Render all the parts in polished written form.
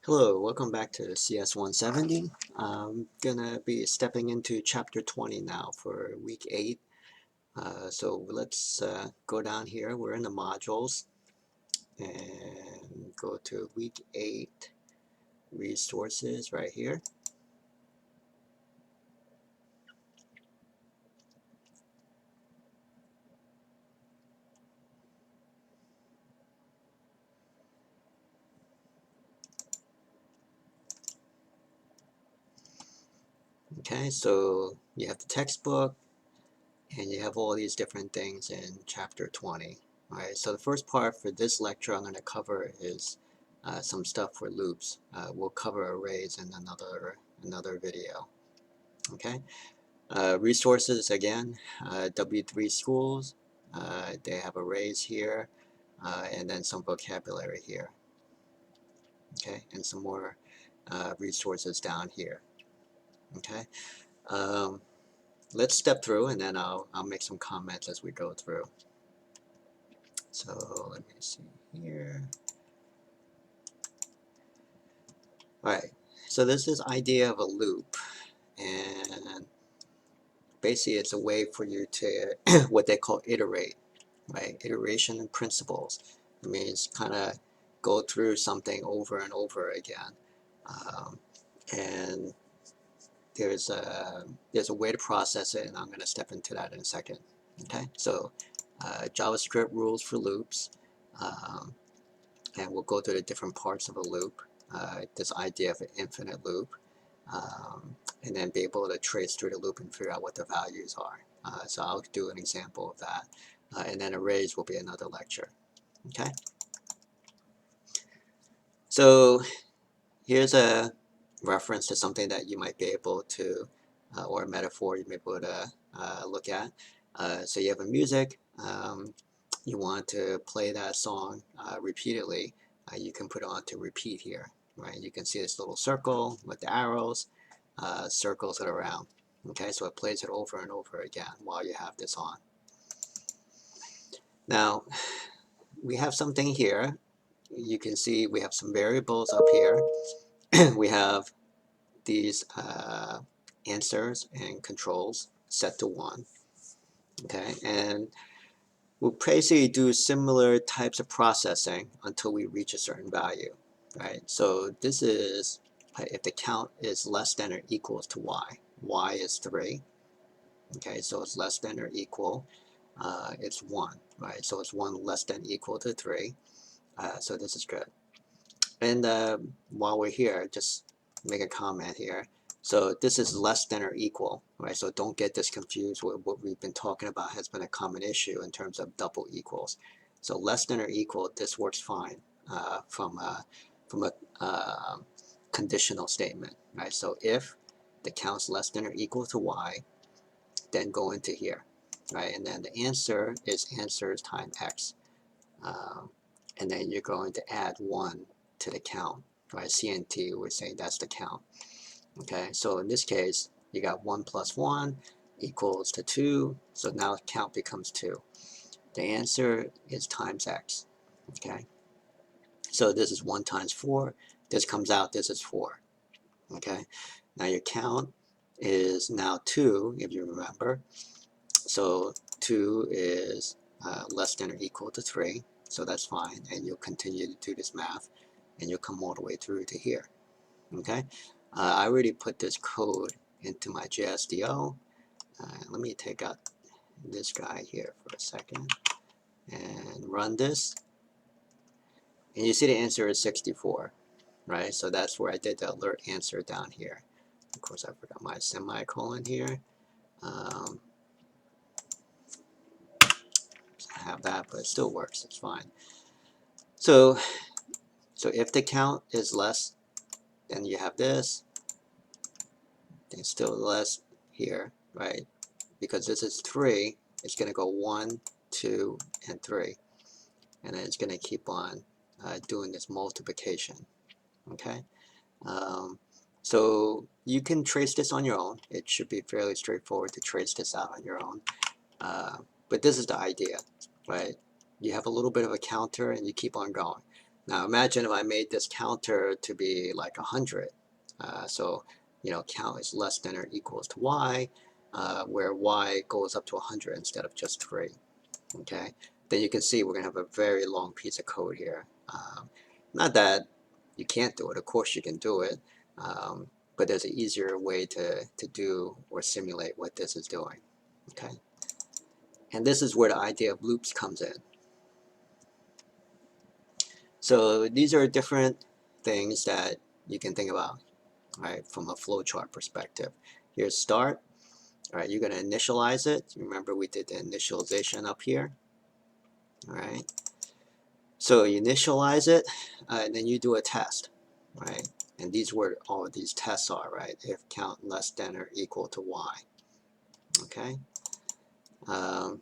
Hello, welcome back to CS 170. I'm gonna be stepping into chapter 20 now for week 8. So let's go down here. We're in the modules and go to week 8 resources right here. Okay, so you have the textbook and you have all these different things in chapter 20. All right, so the first part for this lecture I'm going to cover is some stuff for loops. We'll cover arrays in another video. Okay, resources again, W3 schools, they have arrays here, and then some vocabulary here. Okay, and some more resources down here. Okay, um, let's step through and then I'll make some comments as we go through. So let me see here. Alright, so there's this idea of a loop, and basically it's a way for you to what they call iterate, right? Iteration principles. It means kind of go through something over and over again, and there's a way to process it, and I'm going to step into that in a second. Okay, so JavaScript rules for loops, and we'll go through the different parts of a loop. This idea of an infinite loop, and then be able to trace through the loop and figure out what the values are. So I'll do an example of that, and then arrays will be another lecture. Okay. So here's a reference to something that you might be able to, or a metaphor you may be able to look at. So you have a music, you want to play that song repeatedly, you can put it on to repeat here, right? You can see this little circle with the arrows, circles it around. Okay, so it plays it over and over again while you have this on. Now, we have something here. You can see we have some variables up here. We have these answers and controls set to 1. Okay, and we'll basically do similar types of processing until we reach a certain value, right? So this is if the count is less than or equals to y is 3. Okay, so it's less than or equal, it's 1, right? So it's 1 less than equal to 3, so this is good. And while we're here, just make a comment here. So this is less than or equal, right? So don't get this confused with what we've been talking about has been a common issue in terms of double equals. So less than or equal, this works fine from a conditional statement, right? So if the count's less than or equal to y, then go into here, right? And then the answer is answers times x. And then you're going to add 1 to the count, right? CNT, we're saying that's the count. Okay, so in this case, you got 1 plus 1 equals to 2, so now count becomes 2. The answer is times x, okay? So this is 1 times 4, this comes out, this is 4, okay? Now your count is now 2, if you remember. So 2 is less than or equal to 3, so that's fine, and you'll continue to do this math, and you'll come all the way through to here, okay? I already put this code into my JSDO. Let me take out this guy here for a second and run this, and you see the answer is 64, right? So that's where I did the alert answer down here. Of course, I forgot my semicolon here. I have that, but it still works, it's fine. So if the count is less, then you have this, then still less here, right? Because this is 3, it's going to go 1, 2, and 3. And then it's going to keep on doing this multiplication, okay? So you can trace this on your own. It should be fairly straightforward to trace this out on your own. But this is the idea, right? You have a little bit of a counter and you keep on going. Now imagine if I made this counter to be like 100. So, count is less than or equals to y, where y goes up to 100 instead of just 3. Okay, then you can see we're going to have a very long piece of code here. Not that you can't do it, of course you can do it, but there's an easier way to do or simulate what this is doing. Okay, and this is where the idea of loops comes in. So these are different things that you can think about, right, from a flowchart perspective. Here's start. All right, you're going to initialize it. Remember we did the initialization up here. All right. So you initialize it, and then you do a test, right? And these were all of these tests are, right? If count less than or equal to y. Okay. Um,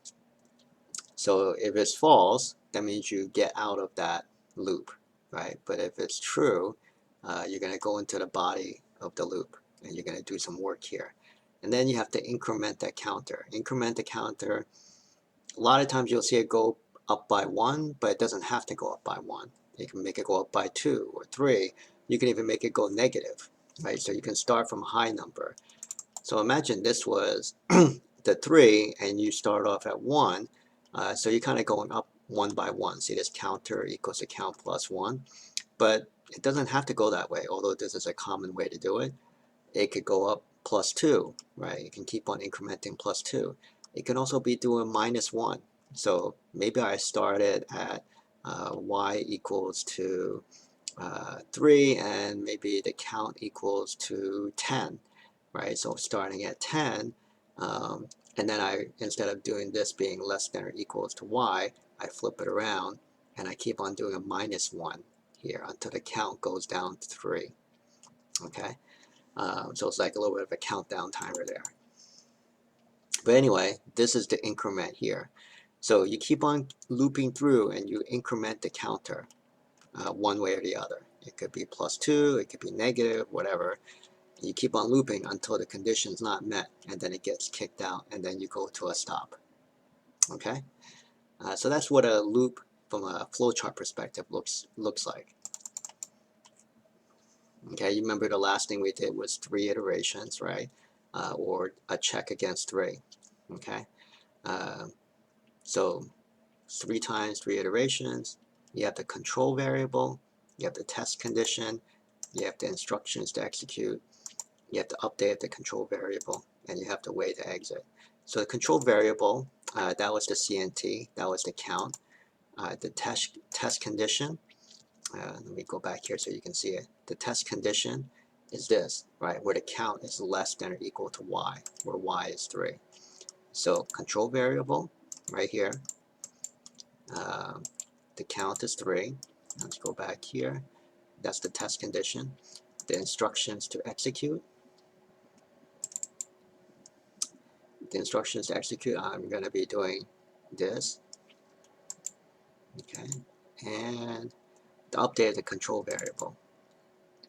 so if it's false, that means you get out of that loop, right? But if it's true, you're going to go into the body of the loop, and you're going to do some work here. And then you have to increment that counter. Increment the counter. A lot of times you'll see it go up by 1, but it doesn't have to go up by 1. You can make it go up by 2 or 3. You can even make it go negative, right? So you can start from a high number. So imagine this was the 3, and you start off at 1. So you're kind of going up 1 by 1. See, this counter equals a count plus 1. But it doesn't have to go that way, although this is a common way to do it. It could go up plus 2, right? You can keep on incrementing plus 2. It can also be doing minus 1. So maybe I started at y equals to 3, and maybe the count equals to 10, right? So starting at 10, and then instead of doing this being less than or equals to y, I flip it around, and I keep on doing a minus 1 here until the count goes down to 3, okay? So it's like a little bit of a countdown timer there. But anyway, this is the increment here. So you keep on looping through and you increment the counter one way or the other. It could be plus 2, it could be negative, whatever. You keep on looping until the condition's not met, and then it gets kicked out, and then you go to a stop. Okay? So that's what a loop from a flowchart perspective looks like. Okay, you remember the last thing we did was 3 iterations, right? Or a check against 3. Okay, so 3 times 3 iterations. You have the control variable, you have the test condition, you have the instructions to execute, you have to update the control variable, and you have to wait to exit. So the control variable, that was the CNT, that was the count. The test condition, let me go back here so you can see it. The test condition is this, right, where the count is less than or equal to y, where y is 3. So control variable right here, the count is 3. Let's go back here. That's the test condition. The instructions to execute. The instructions to execute, I'm going to be doing this. Okay, and the update of the control variable.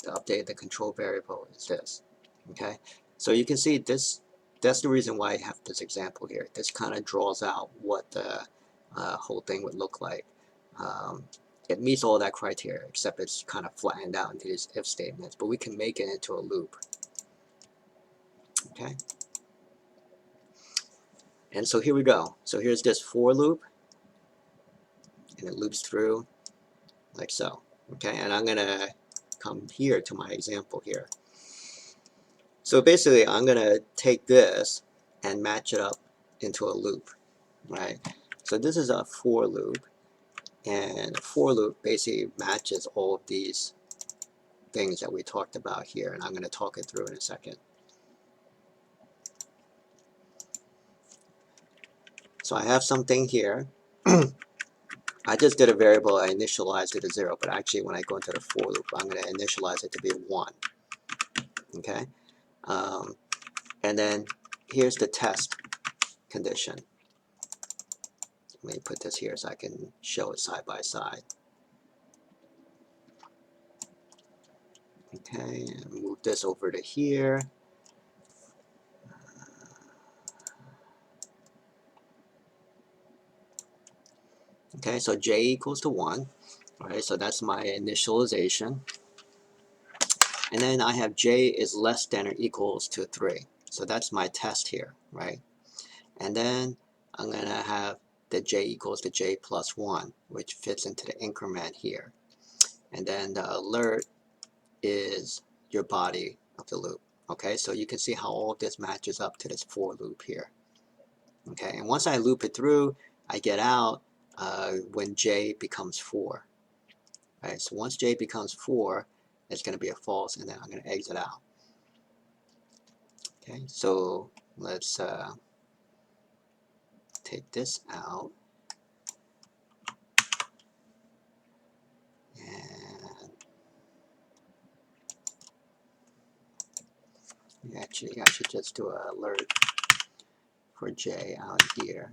The update of the control variable is this. Okay, so you can see this. That's the reason why I have this example here. This kind of draws out what the whole thing would look like. It meets all that criteria, except it's kind of flattened out into these if statements, but we can make it into a loop. Okay, and so here we go. So here's this for loop, and it loops through like so. Okay, and I'm gonna come here to my example here. So basically, I'm gonna take this and match it up into a loop, right? So this is a for loop, and a for loop basically matches all of these things that we talked about here, and I'm going to talk it through in a second. So I have something here. I just did a variable, I initialized it to 0, but actually when I go into the for loop, I'm going to initialize it to be 1. Okay? And then here's the test condition. Let me put this here so I can show it side by side. Okay, move this over to here. Okay, so j equals to 1. All right, so that's my initialization. And then I have j is less than or equals to 3. So that's my test here, right? And then I'm going to have the j equals to j plus 1, which fits into the increment here. And then the alert is your body of the loop. Okay, so you can see how all of this matches up to this for loop here. Okay, and once I loop it through, I get out when j becomes 4. Right, so once j becomes 4, it's going to be a false, and then I'm going to exit out. Okay, so let's take this out, and actually I should just do an alert for j out here.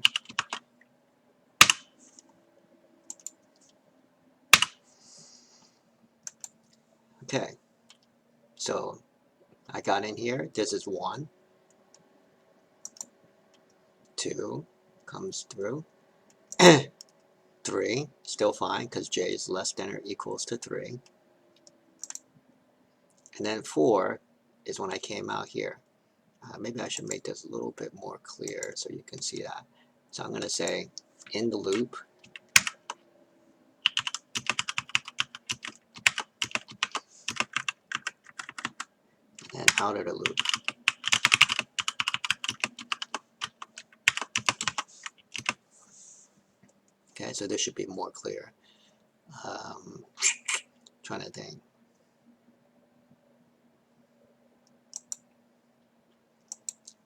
Okay, so I got in here, this is 1, 2, comes through, 3, still fine because j is less than or equals to 3, and then 4 is when I came out here. Maybe I should make this a little bit more clear so you can see that. So I'm going to say in the loop, and out of the loop. Okay, so this should be more clear. Trying to think.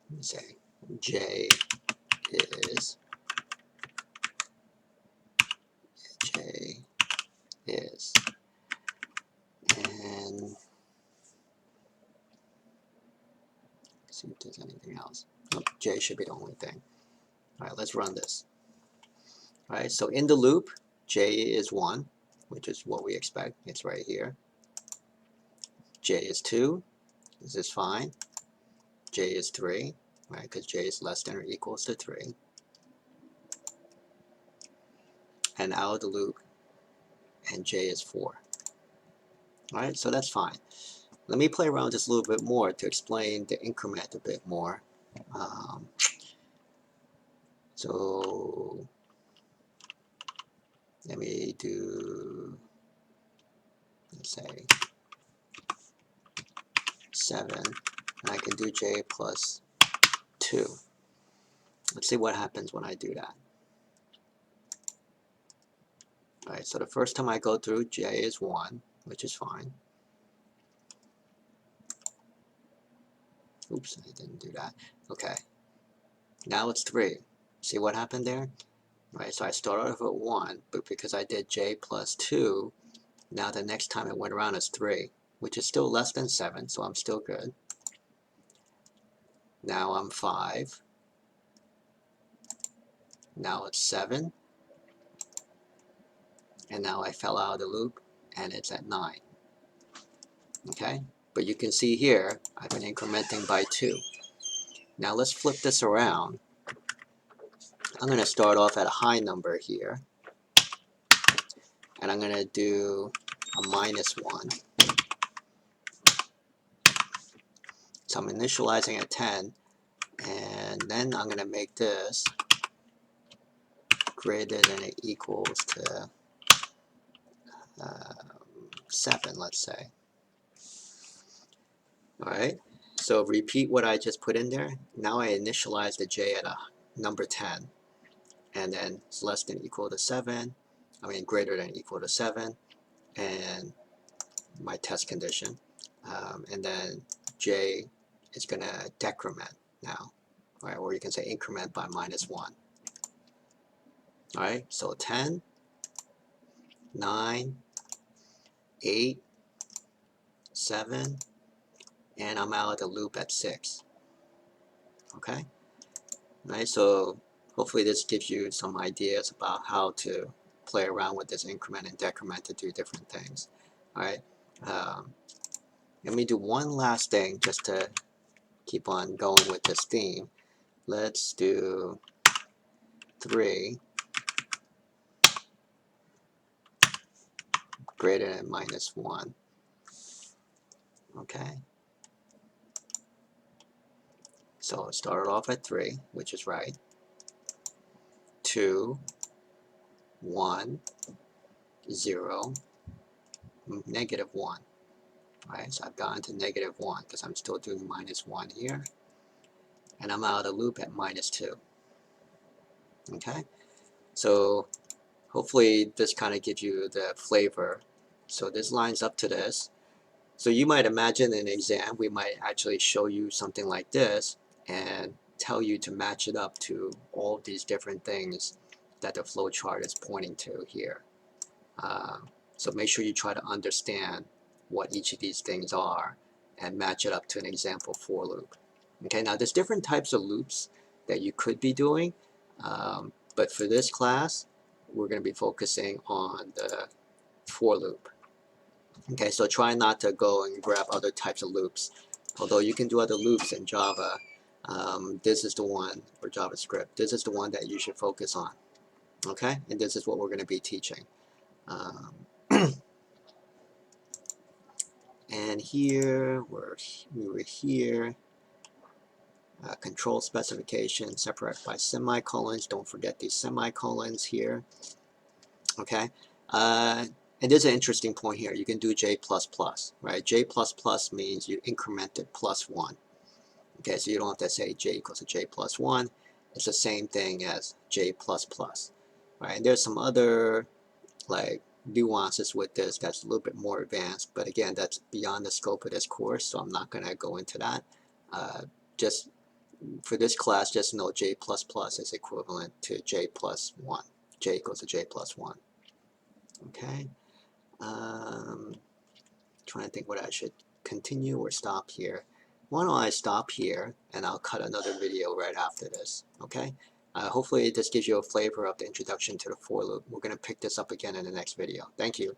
Let me say j is and see if there's anything else. Oh, j should be the only thing. All right, let's run this. All right, so in the loop, j is 1, which is what we expect. It's right here. J is 2. This is fine. J is 3, right? Because j is less than or equals to 3. And out of the loop, and j is 4. All right, so that's fine. Let me play around just a little bit more to explain the increment a bit more. So let me do, let's say 7, and I can do j plus 2. Let's see what happens when I do that. All right, so the first time I go through, j is 1, which is fine. Oops, I didn't do that. Okay, now it's 3. See what happened there? Right, so I started off at 1, but because I did j plus 2, now the next time it went around is 3, which is still less than 7, so I'm still good. Now I'm 5. Now it's 7. And now I fell out of the loop, and it's at 9. Okay, but you can see here, I've been incrementing by 2. Now let's flip this around. I'm going to start off at a high number here, and I'm going to do a -1. So I'm initializing at 10, and then I'm going to make this greater than or equals to 7, let's say. Alright, so repeat what I just put in there. Now I initialize the j at a number 10, and then it's less than or equal to 7, greater than or equal to 7, and my test condition. And then j is going to decrement now, right? Or you can say increment by -1. Alright, so 10, 9, 8, 7, and I'm out of the loop at 6. Okay? Right, so hopefully this gives you some ideas about how to play around with this increment and decrement to do different things. Alright, let me do one last thing just to keep on going with this theme. Let's do 3. greater than -1. Okay, so it started off at 3, which is right. 2, 1, 0, -1. Right, so I've gone to -1 because I'm still doing -1 here, and I'm out of the loop at -2. Okay, so hopefully this kind of gives you the flavor. So this lines up to this. So you might imagine in an exam, we might actually show you something like this and tell you to match it up to all these different things that the flowchart is pointing to here. So make sure you try to understand what each of these things are and match it up to an example for loop. Okay, now there's different types of loops that you could be doing, but for this class, we're going to be focusing on the for loop. Okay, so try not to go and grab other types of loops. Although you can do other loops in Java, this is the one, or JavaScript, this is the one that you should focus on. Okay, and this is what we're going to be teaching. And here, we were here, control specification separated by semicolons. Don't forget these semicolons here. Okay, and there's an interesting point here. You can do J++, right? J++ means you increment it +1. Okay, so you don't have to say J equals to J plus 1. It's the same thing as J++, right? And there's some other like nuances with this that's a little bit more advanced, but again, that's beyond the scope of this course, so I'm not going to go into that. Just for this class, just know J++ is equivalent to J plus 1. J equals to J plus 1. Okay. Trying to think what I should continue or stop here. Why don't I stop here and I'll cut another video right after this. Okay. Hopefully this gives you a flavor of the introduction to the for loop. We're going to pick this up again in the next video. Thank you.